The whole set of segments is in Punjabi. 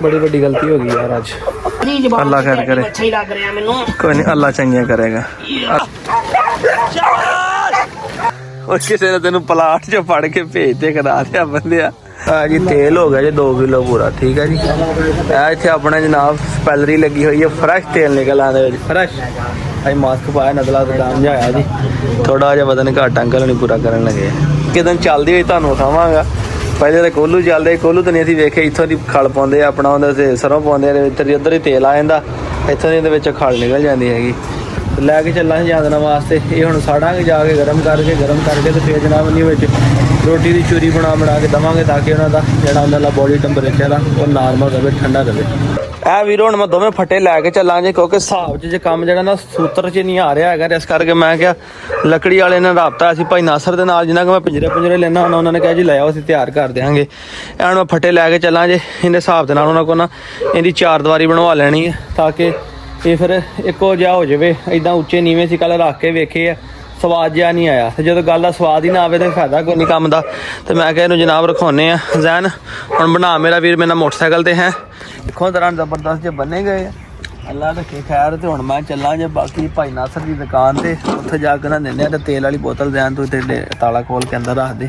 बड़ी बड़ी गलती हो गई यार आज। अल्लाह खैर करे, कोई नहीं, अल्लाह चंगिया करेगा। और किसी ने तेन प्लाट च फड़ के भेजते करा दिया बंदे जी। तेल हो गया जी 2 किलो पूरा, ठीक है जी। इतने अपने जनाब स्पैलरी लगी हुई है, फ्रैश तेल निकल आने फ्रैश। अभी मास्क पाया, नदला दाम जाया जी, थोड़ा जहा पता नहीं घट अंकल नहीं पूरा करन लगे। कि दिन चलती हुई तुहानू खावांगा। पहले तो कोलू चलते, कोलू तो नहीं असीं वेखे, इत्थों दी खल पाउंदे अपना, उहदे सरों पाउंदे, उधर ही तेल आ जांदा, इत्थों दी खल निकल जाती हैगी। लैके चलना जादना वास्ते, ये हुण साड़ांगे जाके गरम करके तो फिर जनाब नहीं रोटी की चूरी बना के देवांगे, ताकि उन्होंने जोड़ा उन्होंने बॉडी टैंपरेचर आ वो नॉर्मल रहे, ठंडा रहे। ऐ वीर हुण मैं दोवें फट्टे लैके चलां जे, क्योंकि हिसाब च काम जो ना सूत्र च नहीं आ रहा है, इस करके मैं क्या लकड़ी वाले ने राबता असीं भाई नासर दे नाल, जिन्ना मैं पिंजरे लेना होना, उन्होंने कहा जी लै आओ, असीं तैयार कर देंगे। ऐ मैं फट्टे लैके चलां जे, इन्हें हिसाब के नाल उन्होंने को ना इहदी 4 दीवारी बनवा लैनी है, ताकि ये फिर एको जिहा हो जाए। इदां उच्चे नीवें सी कल रख के वेखे है, स्वाद जिहा नहीं आया। तो जो गल का स्वाद ही ना आए तो फायदा कोई नहीं काम का। तो मैं क्या इन्हूं जनाब रखाने जैन हुण बना मेरा वीर मेरा मोटरसाइकिल ते है, देखो तरह जबरदस्त जो बने गए अल्लाह रखे खैर। तो हुण मैं चला जे बाकी भाई नासर की दुकान से, उत्थे जाके ना देने तो तेल वाली बोतल दैन, तू इत्थे ताला खोल के अंदर रख दे,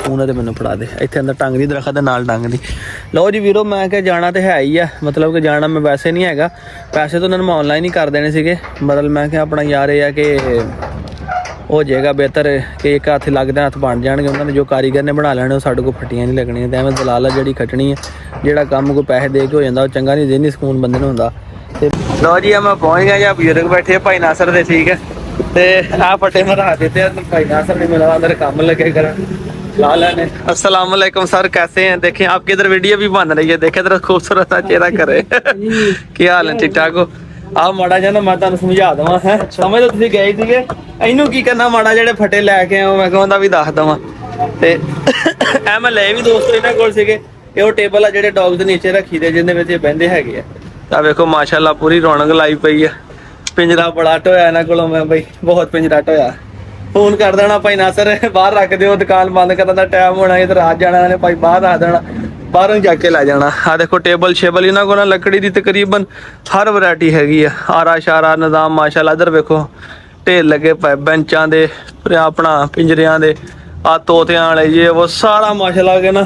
उन्हें तो मैनू फड़ा दे, इत्थे अंदर टंग दी दरख्त नाल टंग दी। लो जी वीरो, मैं क्या जाना तो है ही है, मतलब कि जाना मैं वैसे नहीं हैगा, पैसे तो उन्होंने मैं ऑनलाइन ही कर देने सीगे, मतलब मैं क्या अपना यार ये है कि हो जाएगा बेहतर कि एक हथ लगते हथ बन जाएंगे। उन्होंने जो कारीगर ने बना लेने साढ़े को फट्टियां नहीं लगनियां, तो एवं दलाल जी खटनी है, जोड़ा काम कोई पैसे दे के हो जाता चंगा नहीं, देनी सकून बंदे नूं हुंदा। लो जी मैं पहुँच गया जी, बजुर्ग बैठे भाई नासर दे, ठीक है। तो आ फट्टे मैं रख देते भाई नासर ने मेरा अंदर काम लगे कर अस्सलाम वालेकुम सर, कैसे हैं? देखें आपकी इधर वीडियो भी बन रही है, देखे इधर खूबसूरत सा चेहरा करे क्या हाल है, ठीक ठाक हो? आप माड़ा जा ना मैं तुहानू समझा देवां है, समझ तो तुसीं गए सीगे, इनू की करना माड़ा जेडे फटे लैके आए मैं कहूँ भी दस देवां। ते ऐ मैं ले भी दोस्तों इन्हां कोल सीगे, ये टेबल आ जेडे डॉग दे नीचे रखी दे, जिहदे विच बहिंदे हैगे आ। वेखो माशाअल्लाह पूरी रौनक लाई पई है, पिंजरा बड़ा ढोया इन्हां कोलों मैं बई, बहुत पिंजरा ढोया। फोन कर देना भाई नासर बाहर रख दिओ, दुकान बंद करन दा टाइम होना, इधर आ जाना ने भाई बाहर रख देना, बाहरों जाके लै जाना। आ देखो टेबल शेबल इन्होंने को ना लकड़ी की तकरीबन हर वैरायटी हैगी है, आरा शारा निज़ाम माशाअल्लाह। इधर वेखो ढेर लगे पे बेंचां दे, अपना पिंजरियां दे, आ तोतियां वाले ये वो सारा माशाअल्लाह के ना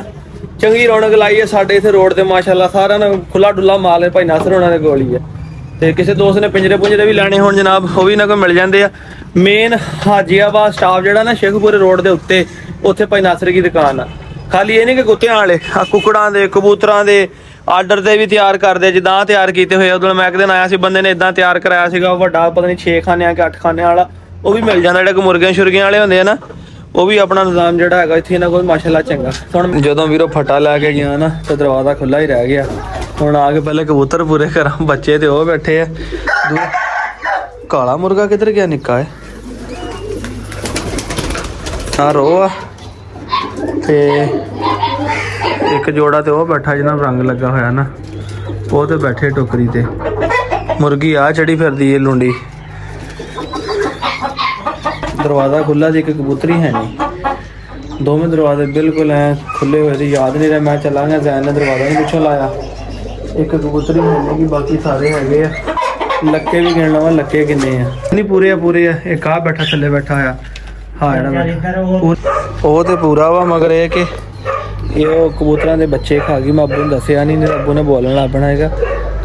चंगी रौनक लाई है साडे इत्थे रोड ते माशाअल्लाह। सारा ना खुला डुला माल है भाई नासर होना दे कोल ही है। तो किसी दोस्त ने पिंजरे पुंजरे भी लैने होण जनाब, वो भी इन्हां कोल मिल जाते हैं। मेन हाजियाबाद स्टाफ जिहड़ा ना शेखपुरे रोड के उत्ते, उत्थे भाई नासर की दुकान आ। खाली ये नहीं कि कुत्तियां वाले कुकड़ां दे कबूतरां दे आर्डर ते भी तैयार करदे, जिद्दां तैयार कीते होए। उदों मैं एक दिन आया सी, बंदे ने इदां तैयार कराया सीगा, वड्डा पता नहीं 6 खाने कि 8 खाने वाला, वो भी मिल जांदा। जिहड़े मुर्गियां शुरगियां वाले हुंदे ना, वो भी अपना निज़ाम जिहड़ा हैगा इत्थे इन्हां कोल माशाअल्लाह चंगा। हुण जदों वीरो फटा लैके गया ना, तो दरवाज़ा खुला ही रह गया। हुण आके पहले कबूतर पूरे करा, बच्चे तो वो बैठे है। काला मुर्गा किधर गया निक्का है ना, रो आ ते एक जोड़ा तो वो बैठा जिन्हां रंग लगा होया ना, वो तो बैठे टोकरी ते। मुर्गी आ चढ़ी फिरदी है लुंडी। दरवाज़ा खुला सी, एक कबूतरी है नहीं, दोवें दरवाजे बिल्कुल हैं खुले हुए थे। याद नहीं रहा, मैं चला गया, जैन ने दरवाज़ा नहीं पिछों लाया। एक कबूतरी है कि बाकी सारे हैगे आ। लक्के भी गिन लवां, लक्के किन्ने आ नहीं, पूरे आ। एक आ बैठा थल्ले बैठा होया, हाँ वो तो पूरा वा, मगर ये कि ये कबूतरां दे बच्चे खा गई। मैं अब्बू ने दस्सिया नहीं, अब्बू ने बोलन लग पैना हैगा।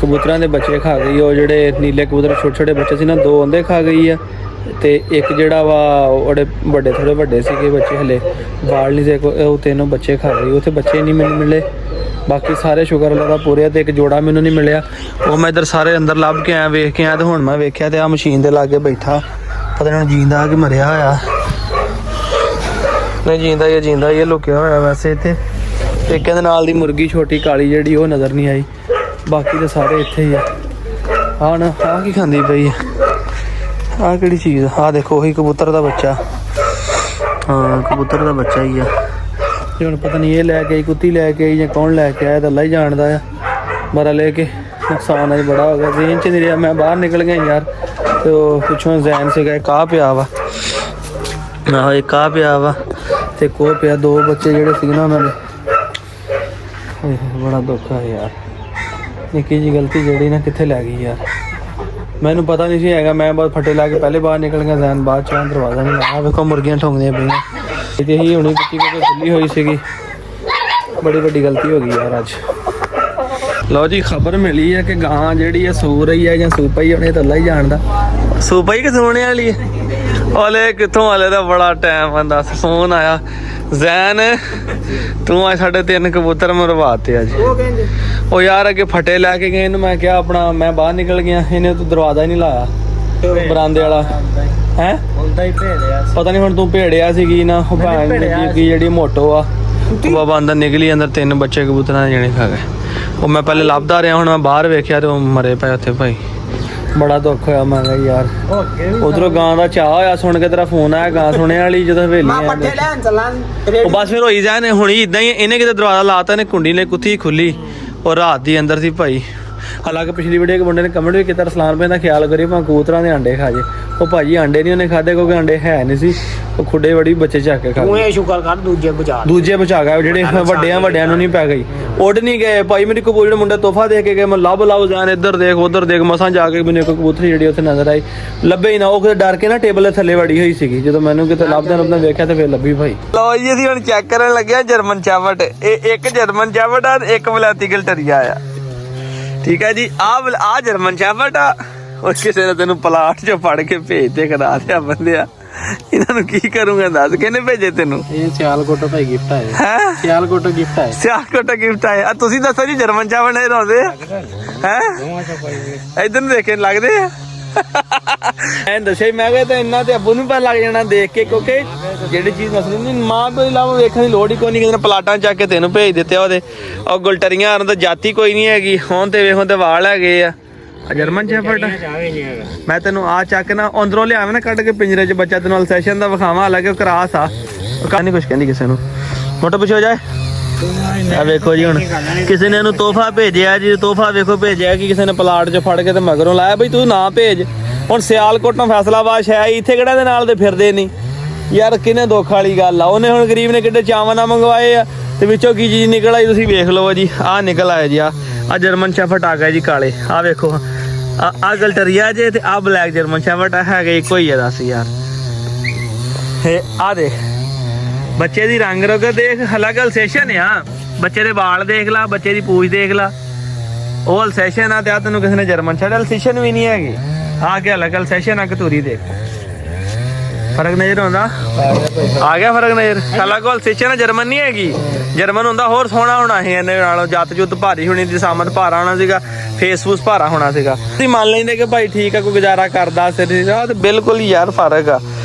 कबूतरां दे बच्चे खा गई, वो जेडे नीले कबूतर छोटे छोटे बच्चे सी ना, 2 उंदे खा गई है। तो एक जोड़ा वा बड़े बड़े थोड़े बड़े से बच्चे, हले बाल नहीं थे, वो 3 बच्चे खा गई। उत्थे बच्चे नहीं मैनूं मिले, बाकी सारे शुक्र अल्लाह दा पूरे। तो एक जोड़ा मैनूं नहीं मिलिया, वो मैं इधर सारे अंदर लभ के आया, वेख के आया। तो हुण मैं वेख्या तो आ मशीन दे लागे बैठा, पता नहीं जींदा कि मरिया होया। नहीं जींदा ये लुकिया होया वैसे इत्थे। एक दे नाल दी मुर्गी छोटी काली जिहड़ी, वो नज़र नहीं आई, बाकी तो सारे इत्थे ही आ। हाँ ना, आ की खांदी पई है, आ किहड़ी चीज़ आ? देखो वही कबूतर का बच्चा, हाँ कबूतर का बच्चा ही है। हुण पता नहीं ये लैके आई, कुत्ती लैके आई या कौन लैके आया, तो अल्लाह ही जानदा है। बड़ा लेके नुकसान अज बड़ा हो गया, जेन च नहीं रहा। मैं बाहर निकल गया यार, तो पिछों जैन से गए काह पिया वा, आहो एक काह पिया वा, तो को पिया। 2 बच्चे जोड़े सी ना उन्होंने, बड़ा दुख है यार। निक्की जी गलती ਜਿਹੜੀ ਨਾ ਕਿੱਥੇ ਲੈ ਗਈ ਯਾਰ ਮੈਨੂੰ ਪਤਾ ਨਹੀਂ ਸੀ ਹੈਗਾ ਮੈਂ ਬਸ ਫੱਟੇ ਲਾ ਕੇ ਪਹਿਲੇ ਬਾਹਰ ਨਿਕਲ ਗਿਆ ਜ਼ੈਨ ਬਾਅਦ ਚੋਂ ਦਰਵਾਜ਼ਾ ਨਹੀਂ ਲਾਇਆ ਵੇਖੋ ਮੁਰਗੀਆਂ ਠੋਂਗਦੀਆਂ ਪਈਆਂ ਤੇ ਹੀ ਹੁਣੀ ਕੁੱਤੀ ਕੋਲ ਖੁੱਲੀ ਹੋਈ ਸੀਗੀ ਬੜੀ ਵੱਡੀ ਗਲਤੀ ਹੋ ਗਈ ਯਾਰ ਅੱਜ ਲਓ ਜੀ ਖਬਰ ਮਿਲੀ ਹੈ ਕਿ ਗਾਂ ਜਿਹੜੀ ਹੈ ਸੂ ਰਹੀ ਹੈ ਜਾਂ ਸੂ ਪਈ ਉਹਨੇ ਤਾਂ ਅੱਲਾ ਹੀ ਜਾਣਦਾ ਸੂ ਪਈ ਕਿ ਸੂਣੇ ਵਾਲੀ ਹੈ ਓਲੇ ਕਿੱਥੋਂ ਵਾਲੇ ਦਾ ਬੜਾ ਟਾਈਮ ਆਂਦਾ ਫੋਨ ਆਇਆ ਜ਼ੈਨ ਤੂੰ ਆ ਸਾਡੇ 3 ਕਬੂਤਰ ਮਰਵਾਤੇ ਅੱਜ ਉਹ ਯਾਰ ਅੱਗੇ ਫਟੇ ਲੈ ਕੇ ਗਏ ਇਹਨੂੰ ਮੈਂ ਕਿਹਾ ਆਪਣਾ ਮੈਂ ਬਾਹਰ ਨਿਕਲ ਗਿਆ ਇਹਨੇ ਤੂੰ ਦਰਵਾਜ਼ਾ ਹੀ ਨਹੀਂ ਲਾਇਆ ਬਰਾਂਦੇ ਵਾਲਾ ਹੈ ਪਤਾ ਨਹੀਂ ਹੁਣ ਤੂੰ ਭੇੜਿਆ ਸੀਗੀ ਨਾ ਉਹ ਭੈਣ ਦੀ ਜਿਹੜੀ ਮੋਟੋ ਆ ਬਾਬਾ ਅੰਦਰ ਨਿਕਲੀ ਅੰਦਰ 3 ਬੱਚੇ ਕਬੂਤਰਾਂ ਦੇ ਜਣੇ ਖਾ ਗਏ ਉਹ ਮੈਂ ਪਹਿਲੇ ਲੱਭਦਾ ਰਿਹਾ ਹੁਣ ਮੈਂ ਬਾਹਰ ਵੇਖਿਆ ਤੇ ਉਹ ਮਰੇ ਪਏ ਉੱਥੇ ਭਾਈ ਬੜਾ ਦੁੱਖ ਹੋਇਆ ਮੈਂ ਕਿਹਾ ਯਾਰ ਉਧਰੋਂ ਗਾਂ ਦਾ ਚਾਹ ਹੋਇਆ ਸੁਣ ਕੇ ਤੇਰਾ ਫੋਨ ਆਇਆ ਗਾਂ ਸੁਣਿਆ ਵਾਲੀ ਜਦੋਂ ਹਵੇਲੀ ਉਹ ਬਸ ਫਿਰ ਹੋਈ ਜਾਏ ਨੇ ਹੁਣੀ ਇਦਾਂ ਹੀ ਇਹਨੇ ਕਿਤੇ ਦਰਵਾਜ਼ਾ ਲਾਤਾ ਨੇ ਕੁੰਡੀ ਨੇ ਕੁੱਤੀ ਖੁੱਲੀ ਉਹ ਰਾਤ ਦੀ ਅੰਦਰ ਸੀ ਭਾਈ ਹਾਲਾਂਕਿ ਪਿਛਲੀ ਵੀਡੀਓ ਇੱਕ ਮੁੰਡੇ ਨੇ ਕਮੈਂਟ ਵੀ ਕੀਤਾ ਰਸਲਾਨ ਭਾਈ ਦਾ ਖਿਆਲ ਕਰੀ ਭਾਵੇਂ ਕਬੂਤਰਾਂ ਦੇ ਅੰਡੇ ਖਾ ਜੇ ਉਹ ਭਾਜੀ ਅੰਡੇ ਨਹੀਂ ਉਹਨੇ ਖਾਦੇ ਕਿਉਂਕਿ ਅੰਡੇ ਹੈ ਨਹੀਂ ਸੀ ਉਹ ਖੁੱਡੇ ਵੜੀ ਬੱਚੇ ਚੱਕ ਕੇ ਖਾ ਗਏ ਸ਼ੁਕਰ ਕਰ ਦੂਜੇ ਬਚਾ ਗਏ ਜਿਹੜੇ ਵੱਡਿਆਂ ਨੂੰ ਨਹੀਂ ਪੈ ਗਈ ਉੱਡ ਨਹੀਂ ਗਏ ਭਾਈ ਮੇਰੀ ਕਬੂਤਰ ਜਿਹੜੇ ਮੁੰਡੇ ਤੋਹਫਾ ਦੇ ਕੇ ਗਏ ਮੈਂ ਲੱਭ ਜਾਣ ਇੱਧਰ ਦੇਖ ਉੱਧਰ ਦੇਖ ਮਸਾਂ ਜਾ ਕੇ ਮੈਨੂੰ ਇੱਕ ਕਬੂਤਰੀ ਜਿਹੜੀ ਉੱਥੇ ਨਜ਼ਰ ਆਈ ਲੱਭੇ ਹੀ ਨਾ ਉਹ ਕਿਤੇ ਡਰ ਕੇ ਨਾ ਟੇਬਲ ਦੇ ਥੱਲੇ ਵੜੀ ਹੋਈ ਸੀਗੀ ਜਦੋਂ ਮੈਨੂੰ ਕਿਤੇ ਲੱਭਦਾ ਵੇਖਿਆ ਤੇ ਫਿਰ ਲੱਭੀ ਭਾਈ ਲਓ ਜੀ ਅਸੀਂ ਹੁਣ ਚੈੱਕ ਕਰਨ ਲੱਗਿਆ ਜਰਮਨ ਚੈਵਟ ਇਹ ਇੱਕ ਜਰਮਨ ਚੈਵਟ ਆ ਇੱਕ ਵਲੈਤੀ ਗਲਟਰੀਆ ਆ ਠੀਕ ਹੈ ਜੀ ਆ ਜਰਮਨ ਚੈਵਟ ਆ ਉਹ ਕਿਸੇ ਨੇ ਤੈਨੂੰ ਪਲਾਟ 'ਚੋਂ ਫੜ ਕੇ ਭੇਜ ਤੇ ਕਰਾ ਦਿਆ ਬੰਦਿਆ ਇਹਨਾਂ ਨੂੰ ਕੀ ਕਰੂੰਗਾ ਦੱਸ ਕਿਹਨੇ ਭੇਜੇ ਤੈਨੂੰ ਇਹ ਸਿਆਲਕੋਟ ਭਾਈ ਗਿਫਟ ਆਇਆ ਹੈ ਸਿਆਲਕੋਟ ਗਿਫਟ ਆਇਆ ਸਿਆਲਕੋਟ ਗਿਫਟ ਆਇਆ ਤੁਸੀਂ ਦੱਸੋ ਜੀ ਜਰਮਨ ਚਾਵਲ ਨਹੀਂ ਲਾਉਂਦੇ ਹੈ ਇਧਰ ਨੂੰ ਦੇਖੇ ਲੱਗਦੇ ਆ ਐਂ ਦੱਸੇ ਮੈਂ ਕਿਹਾ ਤਾਂ ਇੰਨਾ ਤੇ ਅੱਬੂ ਨੂੰ ਪਤਾ ਲੱਗ ਜਾਣਾ ਦੇਖ ਕੇ ਕਿਉਂਕਿ ਜਿਹੜੀ ਚੀਜ਼ ਮਸਲੀ ਨਹੀਂ ਮਾਂ ਪਿਓ ਇਲਾਵਾ ਵੇਖਣ ਦੀ ਲੋੜ ਹੀ ਕੋਈ ਨਹੀਂ ਕਿਸੇ ਨੇ ਪਲਾਟਾਂ ਚੱਕ ਕੇ ਤੈਨੂੰ ਭੇਜ ਦਿੱਤੇ ਉਹਦੇ ਉਹ ਗੁਲਟਰੀਆਂ ਉਹਨਾਂ ਦਾ ਜਾਤੀ ਕੋਈ ਨਹੀਂ ਹੈਗੀ ਹੁਣ ਤੇ ਵੇਖੋ ਤੇ ਵਾਲ ਹੈਗੇ ਆ ਜਰਮਨ ਸ਼ੈਫਰਡ ਮੈਂ ਤੈਨੂੰ ਆ ਚੱਕ ਨਾ ਅੰਦਰੋਂ ਲਿਆਵੇਂ ਨਾ ਕੱਢ ਕੇ ਪਿੰਜਰੇ 'ਚ ਬੱਚਾ ਤੈਨੂੰ ਅਲਸੈਸ਼ਨ ਦਾ ਵਿਖਾਵਾਂ ਹਾਲਾਂਕਿ ਉਹ ਕਰਾਸ ਆ ਉਹ ਕਹਿੰਦੀ ਕੁਛ ਕਹਿੰਦੀ ਕਿਸੇ ਨੂੰ ਮੋਟੋ ਪਿੱਛੇ ਹੋ ਜਾਏ ਆ ਵੇਖੋ ਜੀ ਹੁਣ ਕਿਸੇ ਨੇ ਇਹਨੂੰ ਤੋਹਫਾ ਭੇਜਿਆ ਜੀ ਤੋਹਫਾ ਵੇਖੋ ਭੇਜਿਆ ਕਿ ਕਿਸੇ ਨੇ ਪਲਾਟ 'ਚ ਫੜ ਕੇ ਤੇ ਮਗਰੋਂ ਲਾਇਆ ਬਈ ਤੂੰ ਨਾ ਭੇਜ ਹੁਣ ਸਿਆਲਕੋਟ ਤੋਂ ਫੈਸਲਾਬਾਦ ਸ਼ਾਇਦ ਇੱਥੇ ਕਿਹੜਾ ਦੇ ਨਾਲ ਦੇ ਫਿਰਦੇ ਨਹੀਂ ਯਾਰ ਕਿਹਨੇ ਦੁੱਖ ਵਾਲੀ ਗੱਲ ਆ ਉਹਨੇ ਹੁਣ ਗਰੀਬ ਨੇ ਕਿੱਡੇ ਚਾਵਾਂ ਨਾਲ ਮੰਗਵਾਏ ਆ ਤੇ ਵਿੱਚੋਂ ਕੀ ਚੀਜ਼ ਨਿਕਲ ਆਈ ਤੁਸੀਂ ਵੇਖ ਲਓ ਜੀ ਆਹ ਨਿਕਲ ਆਇਆ ਜੀ ਆ ਜਰਮਨ ਸ਼ੈਫਰਡ ਆ ਗਿਆ ਜੀ ਕਾਲੇ ਆ ਵੇਖੋ ਆ ਗਲਟਰੀਆ ਜੇ ਤੇ ਆ ਬਲੈਕ ਜਰਮਨ ਸ਼ੈਫਰਡ ਹੈਗੇ ਇੱਕੋ ਹੀ ਆ ਦੱਸ ਯਾਰ ਆ ਦੇਖ ਬੱਚੇ ਦੀ ਰੰਗ ਰੋਗ ਦੇਖ ਅਲੱਗ ਅਲਸੈਸ਼ਨ ਆ ਬੱਚੇ ਦੇ ਵਾਲ ਦੇਖ ਲਾ ਬੱਚੇ ਦੀ ਪੂਛ ਦੇਖ ਲਾ ਉਹ ਅਲਸੈਸ਼ਨ ਆ ਤੇ ਆ ਤੈਨੂੰ ਕਿਸੇ ਨੇ ਜਰਮਨ ਛੱਡ ਅਲਸੈਸ਼ਨ ਵੀ ਨਹੀਂ ਹੈਗੀ ਆ ਕੇ ਅਲੱਗ ਅਲਸੈਸ਼ਨ ਆ ਕਤੂਰੀ ਦੇਖ ਫਰਕ ਨਜ਼ਰ ਆਉਂਦਾ ਆ ਗਿਆ ਫਰਕ ਨਜ਼ਰ ਅਲੱਗ ਅਲਸੈਸ਼ਨ ਆ ਜਰਮਨ ਨਹੀਂ ਹੈਗੀ ਜਰਮਨ ਹੁੰਦਾ ਹੋਰ ਸੋਹਣਾ ਹੋਣਾ ਸੀ ਇਹਨੇ ਨਾਲੋਂ ਜੱਤ ਜੁੱਤ ਭਾਰੀ ਹੋਣੀ ਦੀ ਸਾਮਤ ਭਾਰਾ ਹੋਣਾ ਸੀਗਾ ਫੇਸ ਫੂਸ ਭਾਰਾ ਹੋਣਾ ਸੀਗਾ ਤੁਸੀਂ ਮੰਨ ਲੈਂਦੇ ਕਿ ਭਾਈ ਠੀਕ ਆ ਕੋਈ ਗੁਜ਼ਾਰਾ ਕਰਦਾ ਸਿਰ ਤੇ ਬਿਲਕੁਲ ਹੀ ਯਾਰ ਫਰਕ ਆ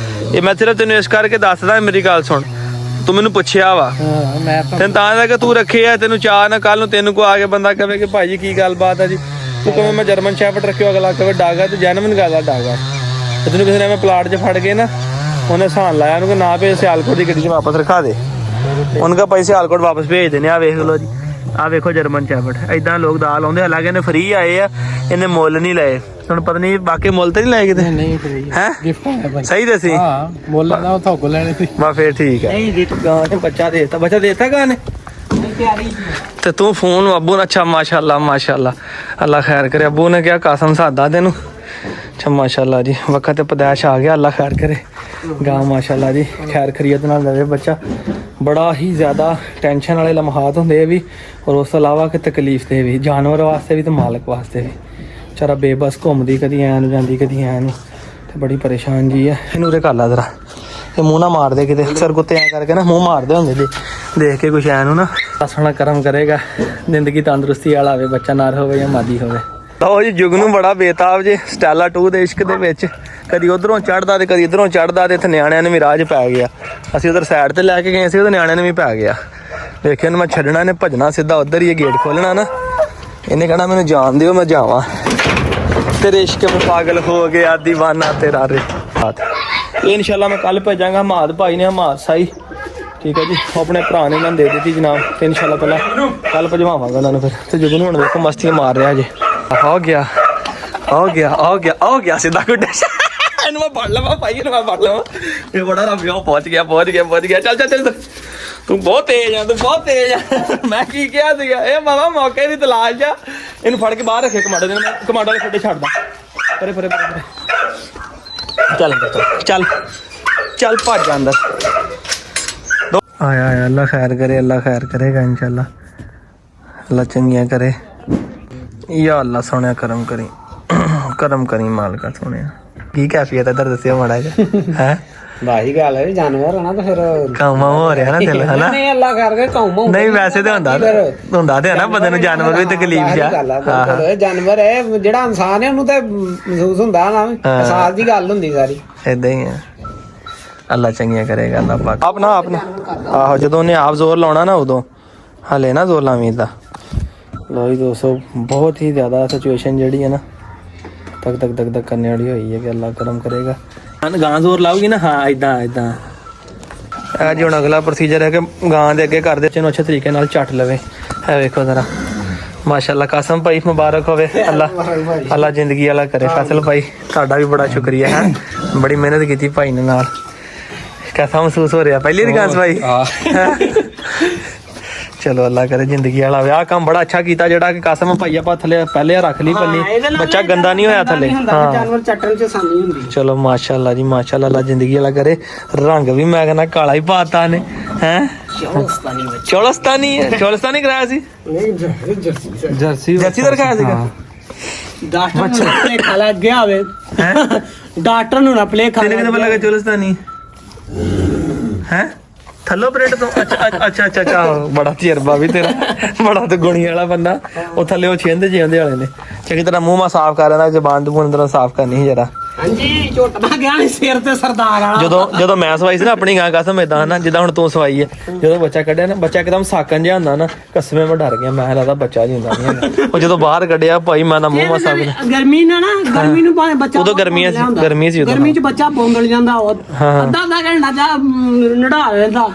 ਇਹ ਮੈਂ ਸਿਰਫ ਤੈਨੂੰ ਇਸ ਕਰਕੇ ਦੱਸਦਾ ਮੇਰੀ ਗੱਲ ਸੁਣ ਤੂੰ ਮੈਨੂੰ ਪੁੱਛਿਆ ਵਾ ਤੈਨੂੰ ਤਾਂ ਦਾ ਕਿ ਤੂੰ ਰੱਖੇ ਆ ਤੈਨੂੰ ਚਾਹ ਨਾ ਕੱਲ ਨੂੰ ਤੈਨੂੰ ਕੋ ਆ ਕੇ ਬੰਦਾ ਕਹੇ ਕਿ ਭਾਈ ਕੀ ਗੱਲਬਾਤ ਆ ਜੀ ਤੂੰ ਕਹੇ ਮੈਂ ਜਰਮਨ ਸ਼ੈਫਰਡ ਰੱਖਿਓ ਅਗਲਾ ਕਹੇ ਡਾਗਾ ਤੇ ਜੈਨੂਇਨ ਗੱਲ ਆ ਡਾਗਾ ਤੇ ਤੈਨੂੰ ਕਿਸੇ ਨੇ ਮੈਂ ਪਲਾਟ 'ਚ ਫੜ ਕੇ ਨਾ ਉਹਨੇ ਸਾਨ ਲਾਇਆ ਉਹਨੂੰ ਨਾ ਭੇਜ ਸਿਆਲਕੋਟ ਦੀ ਗੱਡੀ 'ਚ ਵਾਪਸ ਰਖਾ ਦੇ ਉਹਨਾਂ ਦਾ ਪੈਸੇ ਸਿਆਲਕੋਟ ਵਾਪਸ ਭੇਜ ਦੇਣੇ ਆ ਵੇਖ ਲਓ ਜੀ ਆ ਵੇਖੋ ਜਰਮਨ ਸ਼ੈਫਰਡ ਏਦਾਂ ਲੋਕ ਦਾ ਲਾਉਂਦੇ ਹਾਲਾਂਕਿ ਇਹਨੇ ਫ੍ਰੀ ਆਏ ਆ ਇਹਨੇ ਮੁੱਲ ਨਹੀਂ ਲਏ ਤੁਹਾਨੂੰ ਪਤਾ ਨਹੀਂ ਬਾਕੀ ਮੁੱਲ ਤੇ ਨਹੀਂ ਲਏ ਕਿਤੇ ਨਹੀਂ ਹੈ ਗਿਫਟ ਆਇਆ ਭਾਈ ਸਹੀ ਦੱਸੀ ਹਾਂ ਮੁੱਲ ਦਾ ਉਥੋਂ ਕੋ ਲੈਣੇ ਸੀ ਬਾ ਫੇਰ ਠੀਕ ਹੈ ਨਹੀਂ ਗਾਂ ਨੇ ਬੱਚਾ ਦੇਤਾ ਗਾਂ ਨੇ ਤੇ ਤੂੰ ਫੋਨ ਅੱਬੂ ਨੇ ਅੱਛਾ ਮਾਸ਼ਾਅੱਲਾ ਅੱਲਾ ਖੈਰ ਕਰੇ ਅੱਬੂ ਨੇ ਕਿਹਾ ਕਾਸਮ ਸਾਦਾ ਤੈਨੂੰ ਅੱਛਾ ਮਾਸ਼ਾਅੱਲਾ ਜੀ ਵਕਤ ਤੇ ਪਦਾਇਸ਼ ਆ ਗਿਆ ਅੱਲਾ ਖੈਰ ਕਰੇ ਗਾਂ ਮਾਸ਼ਾਅੱਲਾ ਜੀ ਖੈਰ ਖਰੀਅਤ ਨਾਲ ਲਵੇ ਬੱਚਾ ਬੜਾ ਹੀ ਜ਼ਿਆਦਾ ਟੈਨਸ਼ਨ ਵਾਲੇ ਲਮਹਾਤ ਹੁੰਦੇ ਆ ਵੀ ਔਰ ਉਸ ਤੋਂ ਇਲਾਵਾ ਕਿ ਤਕਲੀਫ ਦੇ ਵੀ ਜਾਨਵਰ ਵਾਸਤੇ ਵੀ ਤੇ ਮਾਲਕ ਵਾਸਤੇ ਵੀ ਵਿਚਾਰਾ ਬੇਬਸ ਘੁੰਮਦੀ ਕਦੀ ਐਂ ਨੂੰ ਜਾਂਦੀ ਕਦੀ ਐਂ ਨੂੰ ਤੇ ਬੜੀ ਪਰੇਸ਼ਾਨ ਜੀ ਆ ਇਹਨੂੰ ਉਰੇ ਕਰ ਲਾ ਜ਼ਰਾ ਇਹ ਮੂੰਹ ਨਾ ਮਾਰਦੇ ਕਿਤੇ ਅਕਸਰ ਕੁੱਤੇ ਐਂ ਕਰਕੇ ਨਾ ਮੂੰਹ ਮਾਰਦੇ ਹੁੰਦੇ ਜੀ ਦੇਖ ਕੇ ਕੁਛ ਐਂ ਨੂੰ ਨਾ ਸੋਹਣਾ ਕਰਮ ਕਰੇਗਾ ਜ਼ਿੰਦਗੀ ਤੰਦਰੁਸਤੀ ਵਾਲਾ ਹੋਵੇ ਬੱਚਾ ਨਰ ਹੋਵੇ ਜਾਂ ਮਾਦੀ ਹੋਵੇ ਲਓ ਜੀ ਜੁਗ ਨੂੰ ਬੜਾ ਬੇਤਾਬ ਜੇ ਸਟੈਲਾ 2 ਦੇ ਇਸ਼ਕ ਦੇ ਵਿੱਚ ਕਦੀ ਉਧਰੋਂ ਚੜਦਾ ਤੇ ਕਦੀ ਇਧਰੋਂ ਚੜਦਾ ਤੇ ਇੱਥੇ ਨਿਆਣਿਆਂ ਨੂੰ ਵੀ ਰਾਜ ਪੈ ਗਿਆ ਅਸੀਂ ਉਧਰ ਸਾਈਡ ਤੇ ਲੈ ਕੇ ਗਏ ਸੀ ਉਹਦੇ ਨਿਆਣਿਆਂ ਨੂੰ ਵੀ ਪੈ ਗਿਆ ਵੇਖਿਆ ਨੂੰ ਮੈਂ ਛੱਡਣਾ ਇਹਨੇ ਭੱਜਣਾ ਸਿੱਧਾ ਉਧਰ ਹੀ ਇਹ ਗੇਟ ਖੋਲਣਾ ਨਾ ਇਹਨੇ ਕਹਿਣਾ ਮੈਨੂੰ ਜਾਣ ਦਿਓ ਮੈਂ ਜਾਵਾਂ ਤੇਰੇ ਇਸ਼ਕ ਵਿੱਚ ਪਾਗਲ ਹੋ ਗਿਆ دیਵਾਨਾ ਤੇਰਾ ਰਾਤ ਇਹ ਇਨਸ਼ਾਅੱਲਾ ਮੈਂ ਕੱਲ ਭੇਜਾਂਗਾ ਹਮਾਦ ਭਾਈ ਨੇ ਹਮਾਦ ਸਾਈ ਠੀਕ ਹੈ ਜੀ ਆਪਣੇ ਭਰਾ ਨੇ ਇਹਨਾਂ ਦੇ ਦਿੱਤੀ ਜਨਾਬ ਤੇ ਇਨਸ਼ਾਅੱਲਾ ਪਹਿਲਾਂ ਕੱਲ ਭਜਵਾਵਾਂਗਾ ਉਹਨਾਂ ਨੂੰ ਫਿਰ ਤੇ ਜੁਗ ਨੂੰ ਹੁਣ ਦੇਖੋ ਮਸਤੀਆਂ ਮਾਰ ਰਿਹਾ ਜੇ ਹੋ ਗਿਆ ਸਿੱਧਾ ਗੁੱਡੇ ਇਹਨੂੰ ਮੈਂ ਫੜ ਲਵਾਂ ਭਾਈ ਇਹਨੂੰ ਮੈਂ ਫੜ ਲਵਾਂ ਇਹ ਬੜਾ ਰੰਗਿਆ ਪਹੁੰਚ ਗਿਆ ਚੱਲ ਤੂੰ ਬਹੁਤ ਤੇਜ਼ ਆ ਮੈਂ ਕੀ ਕਿਹਾ ਸੀਗਾ ਇਹ ਮਾਮਾ ਮੌਕੇ ਦੀ ਤਲਾਸ਼ ਆ ਇਹਨੂੰ ਫੜ ਕੇ ਬਾਹਰ ਰੱਖੇ ਕਮਾਂਡੋ ਦੇ ਮੈਂ ਕਮਾਂਡੋ ਵਾਲੇ ਖੱਡੇ ਛੱਡਦਾ ਪਰੇ ਪਰੇ ਪਰੇ ਚੱਲ ਅੰਦਰ ਚੱਲ ਚੱਲ ਭੱਜ ਜਾ ਅੰਦਰ ਆਇਆ ਆਇਆ ਅੱਲਾ ਖੈਰ ਕਰੇ ਅੱਲਾ ਖੈਰ ਕਰੇਗਾ इंशाल्लाह ਅੱਲਾ ਚੰਗੀਆਂ ਕਰੇ या अल्लाह सोने करम करी मालका सोने की कैफियत है इधर दसियो माड़ा है भाई गल है जानवर है ना तो फिर कामा हो रहा ना दिल है ना नहीं अल्लाह करके कामा नहीं वैसे तो ਹੁੰਦਾ ਤੇ ਨਾ ਬੰਦੇ ਨੂੰ ਜਾਨਵਰ ਵੀ ਤਕਲੀਫ ਜਾ जानवर है ਜਿਹੜਾ ਇਨਸਾਨ ਹੈ ਉਹਨੂੰ ਤੇ ਮਹਿਸੂਸ ਹੁੰਦਾ ਨਾ ਅਹਿਸਾਸ ਦੀ ਗੱਲ ਹੁੰਦੀ ਸਾਰੀ ਇਦਾਂ ਹੀ ਹੈ ਅੱਲਾ ਚੰਗੀਆਂ ਕਰੇਗਾ ਅੱਲਾ ਪਾਕ ਆਪਣਾ ਆਹੋ ਜਦੋਂ ਉਹਨੇ ਆਪ ਜ਼ੋਰ ਲਾਉਣਾ ਨਾ ਉਦੋਂ ਹਲੇ ਨਾ ਜ਼ੋਰ ਲਾਵੀਂ ਦਾ लो जी दोस्तों बहुत ही ज़्यादा सिचुएशन जी है ना तक तक तक तक करने वाली हुई है कि अल्लाह करम करेगा गां जोर लाओगी ना हाँ इदा इदा जी हम अगला प्रोसीजर है कि गां के अगे कर दे अच्छे तरीके नाल झट लवे है वेखो जरा माशाल्लाह कसम भाई मुबारक होवे अल्लाह अल्लाह जिंदगी वाला करे फैसल भाई तुहाडा भी बड़ा शुक्रिया है बड़ी मेहनत की भाई ने नाल कैसा महसूस हो रहा पहली रिकास भाई चलो अल्लाह करे जिंदगी वाला विआह काम बड़ा अच्छा कीता जेड़ा कि कसम भाई आप थले पहले रख ली पन्नी बच्चा गंदा नहीं होया थले जानवर चटन च आसानी हुंदी चलो माशाल्लाह जी माशाल्लाह अल्लाह जिंदगी वाला करे रंग भी मैं कहना काला ही पाता ने हैं चौलस्तानी कराया सी जर्सी जर्सी दा रखाया सीगा डॉक्टर ने प्ले खाला गया होवे हैं डॉक्टर ने प्ले खाला तेरे कितने लगा चौलस्तानी हैं थलो प्रिंट तो अच्छा अच्छा बड़ा तजर्बा भी तेरा बड़ा तो गुणी वाला बंदा ਉਹ ਥੱਲੇ ਉਹ ਛਿੰਦੇ ਜਿਉਂਦੇ ਵਾਲੇ ਨੇ ਚੰਗੀ ਤਰ੍ਹਾਂ ਮੂੰਹ ਮਾ ਸਾਫ਼ ਕਰ ਲੈਣਾ ਜ਼ਬਾਨ ਤੋਂ ਅੰਦਰੋਂ ਸਾਫ਼ ਕਰਨੀ ਸੀ ਜਰਾ ਹਾਂਜੀ ਝੋਟਾ ਗਿਆ ਨੀ ਸਿਰ ਤੇ ਸਰਦਾਰ ਵਾਲਾ ਜਦੋਂ ਮੈਂ ਸਵਾਈ ਸੀ ਨਾ ਆਪਣੀ ਗਾਂ ਕਸਮ ਇਦਾਂ ਨਾ ਜਿੱਦਾਂ ਹੁਣ ਤੂੰ ਸਵਾਈ ਹੈ ਜਦੋਂ ਬੱਚਾ ਕੱਢਿਆ ਨਾ ਬੱਚਾ ਇੱਕਦਮ ਸਾਕਣ ਜਿਹਾ ਹੁੰਦਾ ਨਾ ਕਸਮੇ ਮੈਂ ਡਰ ਗਿਆ ਮੈਂ ਲੱਗਦਾ ਬੱਚਾ ਨਹੀਂ ਹੁੰਦਾ ਨਹੀਂ ਉਹ ਜਦੋਂ ਬਾਹਰ ਕੱਢਿਆ ਭਾਈ ਮੈਂ ਤਾਂ ਮੂੰਹ ਮਾ ਸਾਫ਼ ਗਰਮੀ ਨਾ ਗਰਮੀ ਨੂੰ ਭਾਵੇਂ ਬੱਚਾ ਉਦੋਂ ਗਰਮੀ ਸੀ ਗਰਮੀ ਚ ਬੱਚਾ ਬੋਂਦਲ ਜਾਂਦਾ ਅੱਧਾ ਘੰਟਾ ਜਾ ਨੜਾ ਲੈਂਦਾ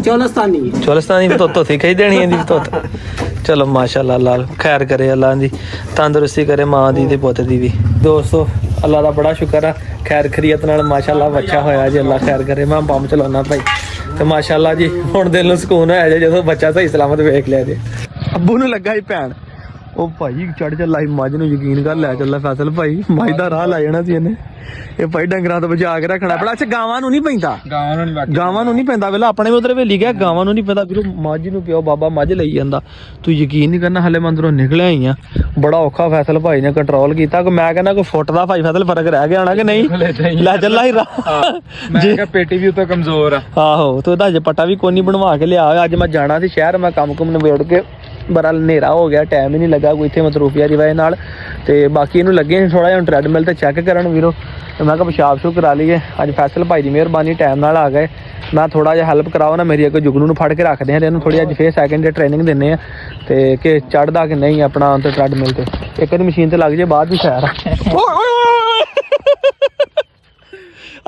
चौलस्तानी तो सीख ही देनी है तो चलो माशाल्लाह अल्लाह खैर करे अल्लाह दी तंदुरुस्ती करे मां दी ते पुत्त दी भी दोस्तों अल्लाह दा बड़ा शुक्र है खैर खरीयत नाल माशाल्लाह बच्चा होया जी अल्लाह खैर करे मैं बम चलाना भाई ते माशाल्लाह जी हुण दिल नूं सुकून होया जे जदों बच्चा सही सलामत वेख लिया जे अब्बू नूं लगा ही भैन ओ भाई चढ़ चला ही मझ नूं यकीन कर लै चला फैसल भाई मझ दा राह ला जाना सी इहने ਇਹ ਭਾਈ ਡੰਗਰਾਂ ਤੋਂ ਬਚਾ ਕੇ ਰੱਖਣਾ ਬੜਾ ਅੱਛਾ ਗਾਵਾਂ ਨੂੰ ਨਹੀਂ ਪੈਂਦਾ ਗਾਵਾਂ ਨੂੰ ਨਹੀਂ ਪੈਂਦਾ ਵੇਲਾ ਆਪਣੇ ਵੀ ਉਧਰ ਵੇਲੀ ਗਿਆ ਗਾਵਾਂ ਨੂੰ ਨਹੀਂ ਪੈਂਦਾ ਵੀਰੋ ਮੱਝ ਨੂੰ ਪਿਓ ਬਾਬਾ ਮੱਝ ਲਈ ਜਾਂਦਾ ਤੂੰ ਯਕੀਨ ਨਹੀਂ ਕਰਨਾ ਹਲੇ ਮੰਦਰੋਂ ਨਿਕਲਿਆ ਹੀ ਆ ਬੜਾ ਔਖਾ ਫੈਸਲ ਭਾਈ ਨੇ ਕੰਟਰੋਲ ਕੀਤਾ ਕਿ ਮੈਂ ਕਹਿੰਦਾ ਕੋਈ ਫੁੱਟ ਦਾ ਭਾਈ ਫੈਸਲ ਫਰਕ ਰਹਿ ਗਿਆ ਹੋਣਾ ਕਿ ਨਹੀਂ ਲੈ ਚੱਲਾ ਹੀ ਮੈਂ ਕਿਹਾ ਪੇਟੀ ਵੀ ਉਤੋਂ ਕਮਜ਼ੋਰ ਆ ਆਹੋ ਤੂੰ ਇਹਦਾ ਅਜੇ ਪੱਟਾ ਵੀ ਕੋਈ ਨਹੀਂ ਬਣਵਾ ਕੇ ਲਿਆ ਅੱਜ ਮੈਂ ਜਾਣਾ ਸੀ ਸ਼ਹਿਰ ਮੈਂ ਕੰਮ ਕੁਮ ਨਿਬੇੜ ਕੇ ਬੜਾ ਹਨੇਰਾ ਹੋ ਗਿਆ ਟਾਈਮ ਹੀ ਨਹੀਂ ਲੱਗਾ ਕੋਈ ਇੱਥੇ ਮਸਰੂਫੀਆ ਦੀ ਵਜ੍ਹਾ ਨਾਲ ਤੇ ਬਾਕੀ ਇਹਨੂੰ ਲੱਗੇ ਥੋੜਾ ਜਿਹਾ ਟ੍ਰੈਡਮਿਲ ਤੇ ਚੈੱਕ ਕਰਨ ਵੀਰੋ ਤੇ ਮੈਂ ਕਿਹਾ ਪਿਸ਼ਾਬ ਸ਼ੁਰੂ ਕਰਾ ਲਈਏ ਅੱਜ ਫੈਸਲ ਭਾਈ ਦੀ ਮਿਹਰਬਾਨੀ ਟਾਈਮ ਨਾਲ ਆ ਗਏ ਮੈਂ ਥੋੜਾ ਜਿਹਾ ਹੈਲਪ ਕਰਾਓ ਨਾ ਮੇਰੀ ਅੱਗੇ ਜੁਗਨੂ ਨੂੰ ਫੜ ਕੇ ਰੱਖਦੇ ਆ ਤੇ ਇਹਨੂੰ ਥੋੜੀ ਅੱਜ ਫੇਰ ਸੈਕਿੰਡ ਡੇ ਟ੍ਰੇਨਿੰਗ ਦਿੰਨੇ ਆ ਤੇ ਕਿ ਚੜਦਾ ਕਿ ਨਹੀਂ ਆਪਣਾ ਤੇ ਟ੍ਰੈਡਮਿਲ ਤੇ ਇੱਕ ਵਾਰੀ ਮਸ਼ੀਨ ਤੇ ਲੱਗ ਜੇ ਬਾਅਦ ਵੀ ਖੈਰ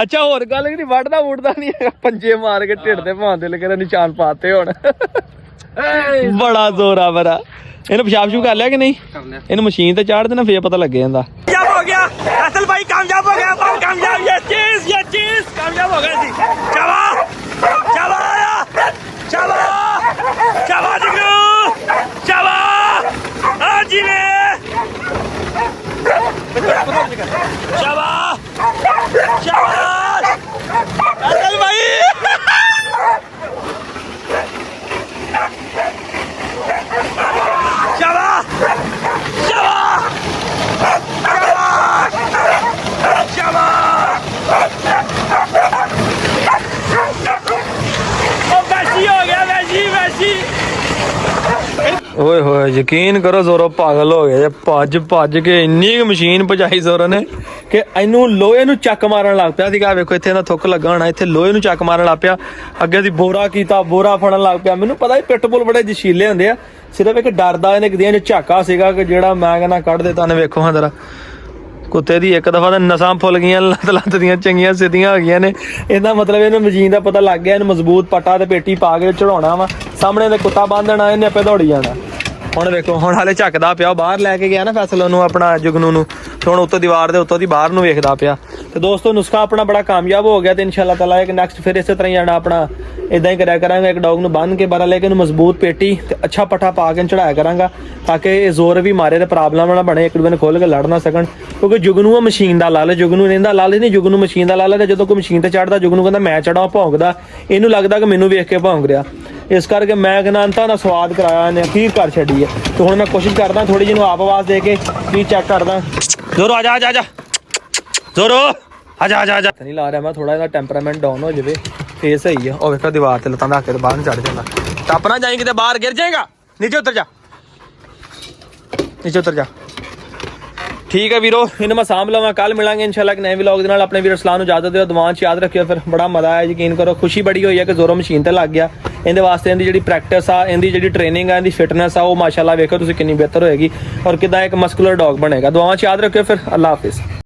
ਅੱਛਾ ਹੋਰ ਗੱਲ ਕਿ ਵੱਢਦਾ ਵੁੱਟਦਾ ਨਹੀਂ ਹੈਗਾ ਪੰਜੇ ਮਾਰ ਕੇ ਢਿੱਡ ਤੇ ਭਾਂਦੇ ਲਗੇ ਨਿਸ਼ਾਨ ਪਾਤੇ ਹੁਣ ਬੜਾ ਜ਼ੋਰ ਆ ਬਰਾ ਇਹਨੂੰ ਪਿਸ਼ਾਬ ਸ਼ੂ ਕਰ ਲਿਆ ਕਿ ਨਹੀਂ ਇਹਨੂੰ ਮਸ਼ੀਨ ਤੇ ਚਾੜ ਦੇਣਾ ਫੇਰ ਪਤਾ ਲੱਗੇ ਜਾਂਦਾ कामयाब हो गया असल भाई कामयाब हो गया बहुत कामयाब ये चीज कामयाब हो गई थी चबा जिगरू चबा जी ने चबा असल भाई ਓਏ ਹੋਏ ਯਕੀਨ ਕਰੋ ਜ਼ੋਰੋ ਪਾਗਲ ਹੋ ਗਿਆ ਭੱਜ ਕੇ ਇੰਨੀ ਮਸ਼ੀਨ ਭਜਾਈ ਜ਼ੋਰੋ ਨੇ ਕਿ ਇਹਨੂੰ ਲੋਹੇ ਨੂੰ ਚੱਕ ਮਾਰਨ ਲੱਗ ਪਿਆ ਸੀਗਾ ਵੇਖੋ ਇੱਥੇ ਇਹਦਾ ਥੁੱਕ ਲੱਗਾ ਹੋਣਾ ਇੱਥੇ ਲੋਹੇ ਨੂੰ ਚੱਕ ਮਾਰਨ ਲੱਗ ਪਿਆ ਅੱਗੇ ਦੀ ਬੋਰਾ ਕੀਤਾ ਬੋਰਾ ਫੜਨ ਲੱਗ ਪਿਆ ਮੈਨੂੰ ਪਤਾ ਹੀ ਪਿੱਟਬੁਲ ਬੜੇ ਜਸ਼ੀਲੇ ਹੁੰਦੇ ਆ ਸਿਰਫ ਇੱਕ ਡਰਦਾ ਇਹਨੇ ਕਿਦੀਆਂ ਜੋ ਝਾਕਾ ਸੀਗਾ ਕਿ ਜਿਹੜਾ ਮੈਂ ਕਹਿੰਦਾ ਕੱਢ ਦੇ ਤਾਂ ਵੇਖੋ ਹਾਂ ਜਰਾ ਕੁੱਤੇ ਦੀ ਇੱਕ ਦਫਾ ਤਾਂ ਨਸਾਂ ਫੁੱਲ ਗਈਆਂ ਲੱਤ ਦੀਆਂ ਚੰਗੀਆਂ ਸਿੱਧੀਆਂ ਹੋ ਗਈਆਂ ਨੇ ਇਹਦਾ ਮਤਲਬ ਇਹਨੂੰ ਮਸ਼ੀਨ ਦਾ ਪਤਾ ਲੱਗ ਗਿਆ ਇਹਨੂੰ ਮਜ਼ਬੂਤ ਪੱਟਾ ਤੇ ਪੇਟੀ ਪਾ ਕੇ ਚੜਾਉਣਾ ਵਾ ਸਾਹਮਣੇ ਤੇ ਕੁੱਤਾ ਬੰਨ੍ਹਣਾ ਇਹਨੇ ਆਪੇ ਦੌੜੀ ਜਾਣਾ ਹੁਣ ਵੇਖੋ ਹੁਣ ਹਾਲੇ ਝੱਕਦਾ ਪਿਆ ਬਾਹਰ ਲੈ ਕੇ ਗਿਆ ਨਾ ਫੈਸਲ ਉਹਨੂੰ ਆਪਣਾ ਜੁਗਨੂ ਨੂੰ ਤੇ ਹੁਣ ਉੱਤੋਂ ਦੀਵਾਰ ਦੇ ਉੱਤੋਂ ਦੀ ਬਾਹਰ ਨੂੰ ਵੇਖਦਾ ਪਿਆ ਤੇ ਦੋਸਤੋ ਨੁਸਖਾ ਆਪਣਾ ਬੜਾ ਕਾਮਯਾਬ ਹੋ ਗਿਆ ਤੇ ਇਨਸ਼ਾਅੱਲਾ ਤਾਲਾ ਇੱਕ ਨੈਕਸਟ ਫਿਰ ਇਸੇ ਤਰ੍ਹਾਂ ਹੀ ਜਾਣਾ ਆਪਣਾ ਇਦਾਂ ਹੀ ਕਰਿਆ ਕਰਾਂਗਾ ਇੱਕ ਡੌਗ ਨੂੰ ਬੰਨ੍ਹ ਕੇ ਬਾਹਰ ਲੈ ਕੇ ਉਹਨੂੰ ਮਜ਼ਬੂਤ ਪੇਟੀ ਤੇ ਅੱਛਾ ਪੱਠਾ ਪਾ ਕੇ ਚੜਾਇਆ ਕਰਾਂਗਾ ਤਾਂ ਕਿ ਇਹ ਜ਼ੋਰ ਵੀ ਮਾਰੇ ਤੇ ਪ੍ਰੋਬਲਮ ਨਾ ਬਣੇ ਇੱਕ ਦੂਜੇ ਨੂੰ ਖੋਲ ਕੇ ਲੜ ਨਾ ਸਕਣ ਕਿਉਂਕਿ ਜੁਗਨੂ ਮਸ਼ੀਨ ਦਾ ਲਾਲ ਜੁਗਨੂ ਇਹਦਾ ਲਾਲ ਨਹੀਂ ਜੁਗਨੂ ਮਸ਼ੀਨ ਦਾ ਲਾਲ ਤੇ ਜਦੋਂ ਕੋਈ ਮਸ਼ੀਨ ਤੇ ਚੜਦਾ ਜੁਗਨੂ ਕਹਿੰਦਾ ਮੈਂ ਚੜਾਂ ਭੌਂਕਦਾ ਇਹਨੂੰ ਲੱਗਦਾ ਕਿ ਮੈਨੂੰ ਵੇਖ ਕੇ ਭੌਂਕ ਰਿਹਾ ਇਸ ਕਰਕੇ ਮੈਂ ਕਹਿੰਦਾ ਅੰਤਾਂ ਦਾ ਸਵਾਦ ਕਰਾਇਆ ਇਹਨੇ ਅਖੀਰ ਕਰ ਛੱਡੀ ਹੈ ਤੇ ਹੁਣ ਮੈਂ ਕੋਸ਼ਿਸ਼ ਕਰਦਾ ਥੋੜੀ ਜਿਹੀ ਨੂੰ ਆਪ ਆਵਾਜ਼ ਦੇ ਕੇ ਵੀ ਚੈੱਕ ਕਰਦਾ ਜ਼ੋਰੋ ਆ ਜਾ ਜ਼ੋਰੋ ਆ ਜਾ ਨਹੀਂ ਲਾ ਰਿਹਾ ਮੈਂ ਥੋੜਾ ਇਹਦਾ ਟੈਂਪਰਾਮੈਂਟ ਡਾਊਨ ਹੋ ਜਾਵੇ ਫੇਸ ਸਹੀ ਆ ਉਹ ਵੇਖੋ ਦੀਵਾਰ ਤੇ ਲੱਤਾਂ ਧੱਕ ਕੇ ਤੇ ਬਾਹਰ ਚੜ ਜਾਂਦਾ ਟੱਪ ਨਾ ਜਾਈਂ ਕਿਤੇ ਬਾਹਰ ਗਿਰ ਜਾਏਗਾ ਨੀਚੇ ਉਤਰ ਜਾ ਠੀਕ ਹੈ ਵੀਰੋ ਇਹਨੂੰ ਮੈਂ ਸਾਂਭ ਲਵਾਂ ਕੱਲ ਮਿਲਾਂਗੇ ਇਨਸ਼ਾਅੱਲਾ ਇੱਕ ਨਵੇਂ ਵਲੌਗ ਦੇ ਨਾਲ ਆਪਣੇ ਵੀਰ ਅਰਸਲਾਨ ਨੂੰ ਇਜਾਜ਼ਤ ਦਿਓ ਦੁਆਵਾਂ 'ਚ ਯਾਦ ਰੱਖਿਓ ਫਿਰ ਬੜਾ ਮਜ਼ਾ ਆਇਆ ਯਕੀਨ ਕਰੋ ਖੁਸ਼ੀ ਬੜੀ ਹੋਈ ਹੈ ਕਿ ਜ਼ੋਰੋ ਮਸ਼ੀਨ ਤੇ ਲੱਗ ਗਿਆ ਇਹਦੇ ਵਾਸਤੇ ਇਹਦੀ ਜਿਹੜੀ ਪ੍ਰੈਕਟਿਸ ਆ ਇਹਦੀ ਜਿਹੜੀ ਟ੍ਰੇਨਿੰਗ ਆ ਇਹਦੀ ਫਿਟਨੈਸ ਆ ਉਹ ਮਾਸ਼ਾਅੱਲਾ ਵੇਖੋ ਤੁਸੀਂ ਕਿੰਨੀ ਬਿਹਤਰ ਹੋਏਗੀ ਔਰ ਕਿਦਾਂ ਇੱਕ ਮਸਕੂਲਰ ਡੌਗ ਬਣੇਗਾ ਦੁਆਵਾਂ 'ਚ ਯਾਦ ਰੱਖਿਓ ਫਿਰ ਅੱਲਾ ਹਾਫਿਜ਼